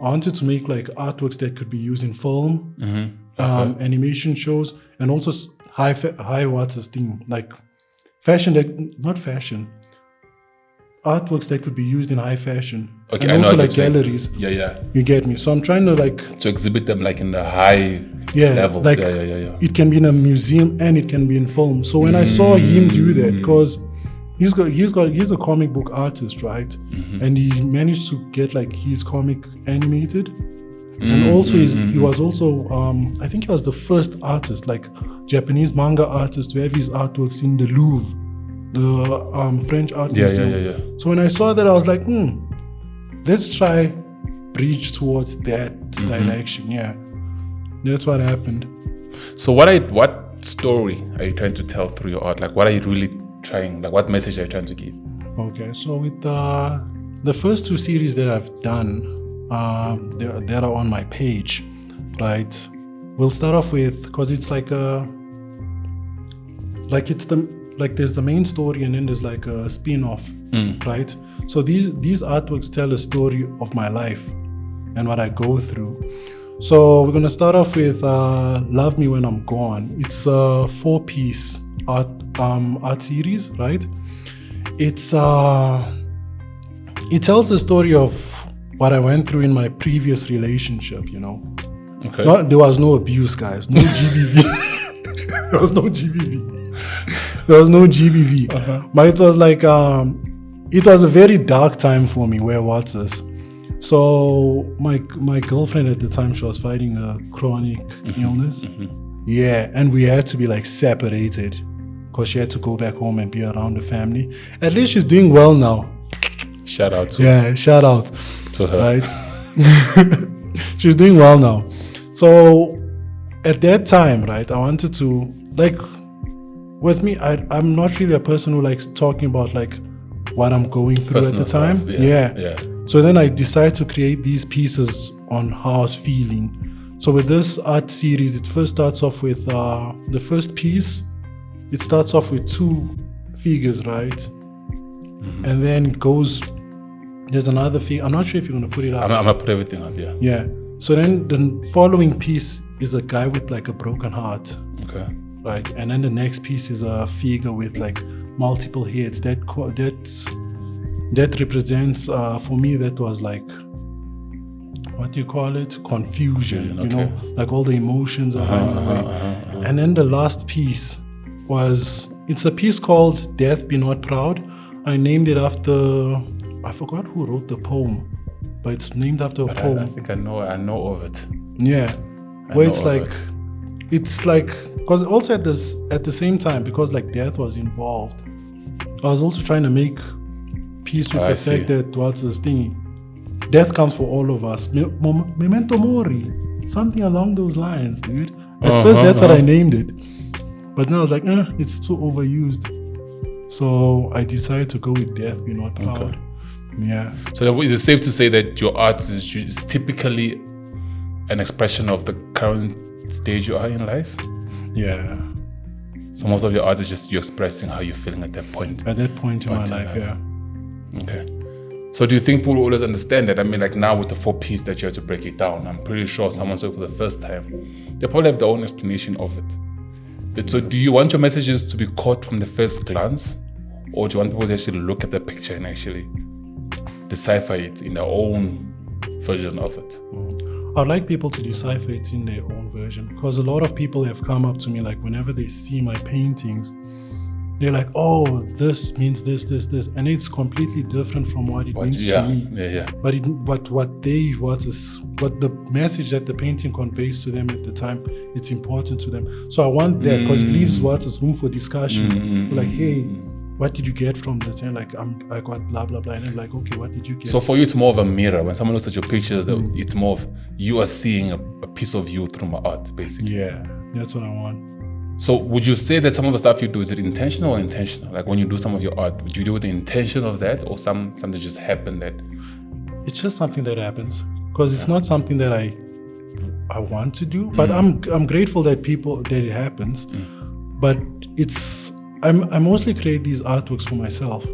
I wanted to make like artworks that could be used in film, animation shows, and also high what's this thing, like artworks that could be used in high fashion. Okay, and I know also what like you're saying. galleries. Yeah. You get me? So I'm trying to like To exhibit them like in the high levels. like Yeah. it can be in a museum and it can be in film. So when I saw him do that, because he's a comic book artist, right? And he managed to get like his comic animated. And also he was also I think he was the first artist, like Japanese manga artist, to have his artworks in the Louvre, the French art museum. Yeah. So when I saw that, I was like, let's try bridge towards that direction. Yeah, that's what happened. So what story are you trying to tell through your art? Like, what are you really trying? Like, what message are you trying to give? Okay, so with the first 2 series that I've done, that are on my page, right? We'll start off with, because it's like there's the main story and then there's like a spin-off, right? So these artworks tell a story of my life and what I go through. So we're gonna start off with Love Me When I'm Gone. It's a 4-piece art series, right? It tells the story of what I went through in my previous relationship, you know. Okay. There was no abuse, guys. No GBV. There was no GBV. But it was like, it was a very dark time for me. Where was this? So my girlfriend at the time, she was fighting a chronic illness. Yeah, and we had to be like separated because she had to go back home and be around the family. At least she's doing well now. Shout out to her. Right? She's doing well now. So at that time, right, I wanted to, like, with me, I'm not really a person who likes talking about like what I'm going through personal at the time. Stuff, yeah. So then I decided to create these pieces on how I was feeling. So with this art series, it first starts off with the first piece. It starts off with 2 figures, right? And then it goes. There's another figure. I'm not sure if you're gonna put it up. I'm gonna put everything up. Yeah. Yeah. So then the following piece is a guy with like a broken heart. Okay. Right. And then the next piece is a figure with like multiple heads. That represents for me, that was like, what do you call it? Confusion. Okay. You know, like all the emotions are away. And then the last piece it's a piece called Death Be Not Proud. I named it after, I forgot who wrote the poem, but it's named after a poem. I think I know of it. Yeah, where it's like, because also at the same time, because like death was involved, I was also trying to make peace with the fact that what's this thing, death comes for all of us. Memento mori, something along those lines, dude. At first, that's what I named it, but now I was like, it's too overused. So I decided to go with Death Be Not Proud. Okay. Yeah. So is it safe to say that your art is typically an expression of the current stage you are in life? Yeah. So most of your art is just you expressing how you're feeling at that point. At that point in my life, yeah. Okay. So do you think people always understand that? I mean, like now with the 4-piece that you have to break it down, I'm pretty sure someone saw it for the first time, they probably have their own explanation of it. So do you want your messages to be caught from the first glance, or do you want people to actually look at the picture and actually decipher it in their own version of it? I'd like people to decipher it in their own version, because a lot of people have come up to me, like whenever they see my paintings, they're like, oh, this means this, and it's completely different from what it means to me. Yeah. But what the message that the painting conveys to them at the time, it's important to them. So I want that, because it leaves room for discussion. Like, hey, what did you get from this? And like, I got blah blah blah, and I'm like, okay, what did you get? So for you, it's more of a mirror. When someone looks at your pictures, it's more of you are seeing a piece of you through my art, basically. Yeah, that's what I want. So would you say that some of the stuff you do, is it intentional or intentional? Like when you do some of your art, would you do with the intention of that, or something just happened that? It's just something that happens, because it's not something that I want to do, but I'm grateful that it happens. But I mostly create these artworks for myself.